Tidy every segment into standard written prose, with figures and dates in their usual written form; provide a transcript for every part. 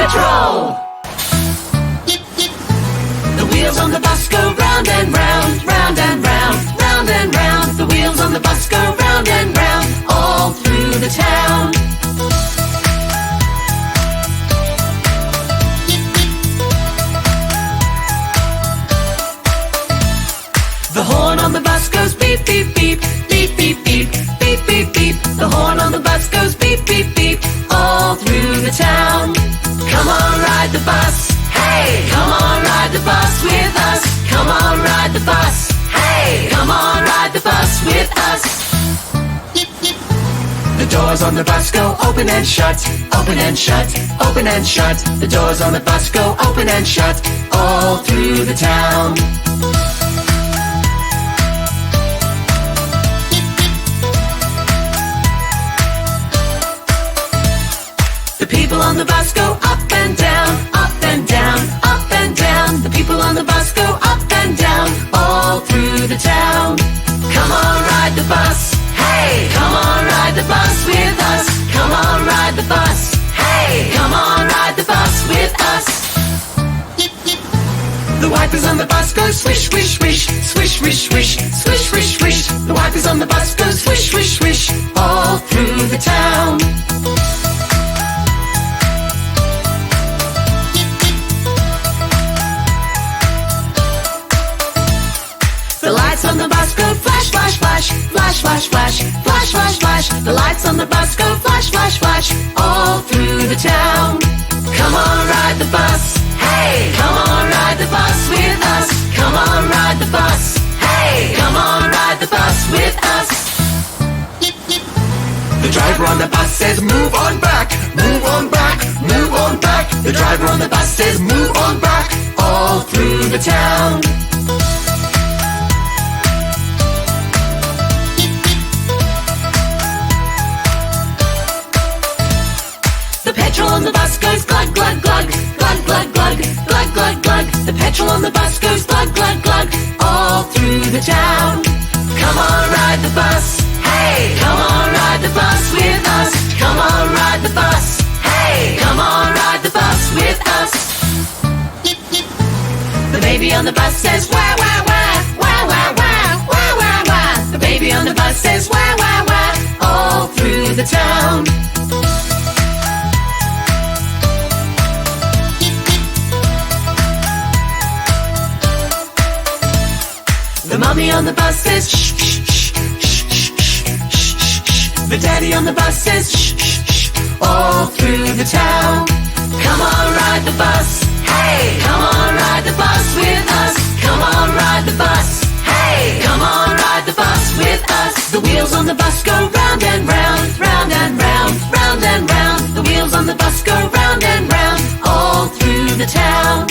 petrol. The wheels on the bus go round and round, round and round, round and round. The wheels on the bus go round and round, all through the town. The horn on the bus goes beep, beep, beep, beep, beep, beep, beep, beep, beep. The horn on the bus goes beep, beep, beep, all through the town. Come on, ride the bus, hey! Come on, ride the bus with us. Come on, ride the bus, hey! Come on, ride the bus with us. The doors on the bus go open and shut, open and shut, open and shut. The doors on the bus go open and shut, all through the town. The people on the bus go up and down, up and down, up and down. The people on the bus go up and down, all through the town. Come on, ride the bus, hey! Come on, ride the bus with us. Come on, ride the bus, hey! Come on, ride the bus with us. The wipers on the bus go swish, swish, swish, swish, swish, swish, swish, swish, swish. The wipers on the bus go swish, swish, swish, all through the town. The lights on the bus go flash, flash, flash, flash, flash, flash, flash, flash, flash. The lights on the bus go flash, flash, flash, all through the town. Come on, ride the bus, hey! Come on, ride the bus with us. Come on, ride the bus, hey! Come on, ride the bus with us. The driver on the bus says move on back, move on back, move on back. The driver on the bus says move on back, all through the town. The petrol on the bus goes glug, glug, glug, glug, glug, glug, glug, glug, glug. The petrol on the bus goes glug, glug, glug, all through the town. Come on, ride the bus, hey! Come on, ride the bus with us. Come on, ride the bus, hey! Come on, ride the bus with us. The baby on the bus says wah, wah, wah, wah, wah, wah, wah, wah, wah. The baby on the bus says wah, wah, wah, all through the town. The mommy on the bus says shh, shh, shh, shh, shh, shh, shh. The daddy on the bus says shh, shh, shh, all through the town. Come on, ride the bus, hey! Come on, ride the bus with us. Come on, ride the bus, hey! Come on, ride the bus with us. The wheels on the bus go round and round, round and round, round and round. The wheels on the bus go round and round, all through the town.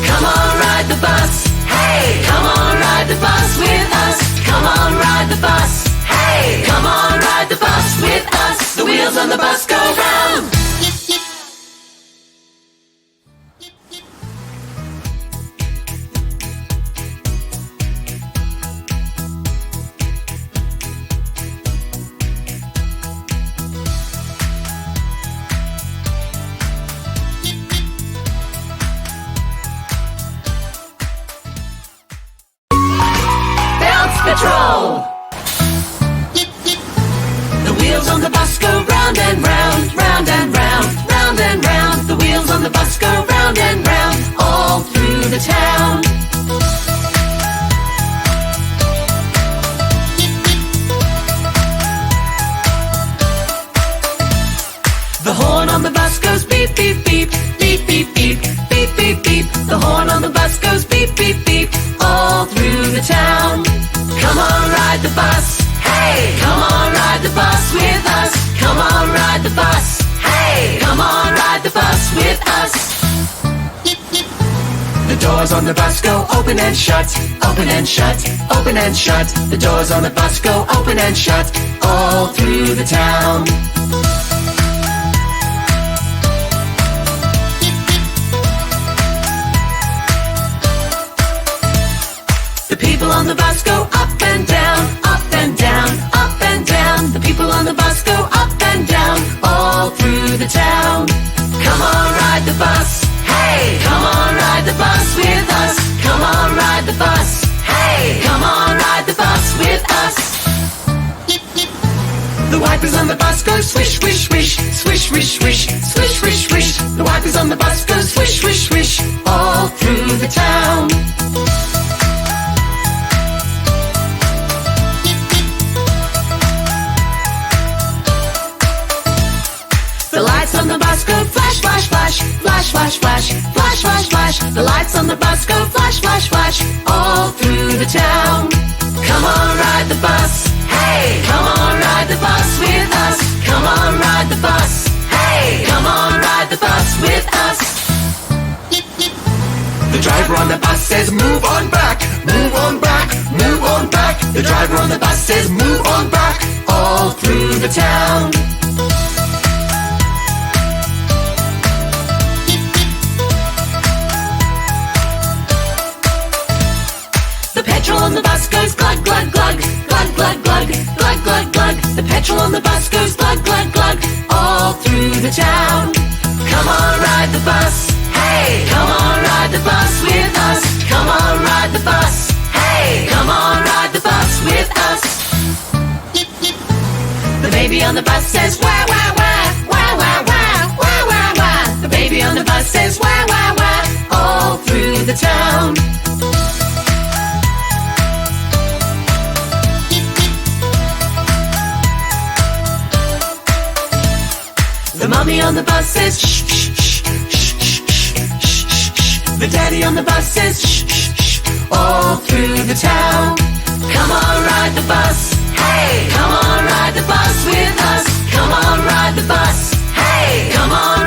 Come on, ride the bus, hey! Come on, ride the bus with us. Come on, ride the bus, hey! Come on, ride the bus with us. The wheels on the bus go round. Petrol. The wheels on the bus go round and round, round and round, round and round. The wheels on the bus go round and round, all through the town. The horn on the bus goes beep, beep, beep, beep, beep, beep, beep, beep, beep. The horn on the bus goes beep, beep, beep, all through the town. Come on, ride the bus, hey! Come on, ride the bus with us. Come on, ride the bus, hey! Come on, ride the bus with us. The doors on the bus go open and shut, open and shut, open and shut. The doors on the bus go open and shut, all through the town. The people on the bus go up and down, up and down, up and down. The people on the bus go up and down, all through the town. Come on, ride the bus. Hey, come on, ride the bus with us. Come on, ride the bus. Hey, come on, ride the bus with us. The wipers on the bus go swish, swish, swish, swish, swish, swish, swish, swish, swish. The wipers on the bus go swish, swish, swish, all through the town. The lights on the bus go flash, flash, flash, flash, flash, flash, flash, flash, flash. The lights on the bus go flash, flash, flash, all through the town. Come on, ride the bus. Hey, come on, ride the bus with us. Come on, ride the bus. Hey, come on, ride the bus with us. The driver on the bus says, move on back, move on back, move on back. The driver on the bus says, move on back, all through the town. The petrol on the bus goes glug, glug, glug, glug, glug, glug, glug, glug, glug. The petrol on the bus goes glug, glug, glug, all through the town. Come on, ride the bus. Hey, come on, ride the bus with us. Come on, ride the bus. Hey, come on, ride the bus with us. The baby on the bus says, wah, wah, wah, wah, wah, wah, wah, wah, wah. The baby on the bus says, wah, wah, wah, all through the town. The mommy on the bus says, shh, shh, shh, shh, shh, shh, shh, shh. The daddy on the bus says, shh, shh, shh, all through the town. Come on, ride the bus. Hey, come on, ride the bus with us. Come on, ride the bus. Hey, come on.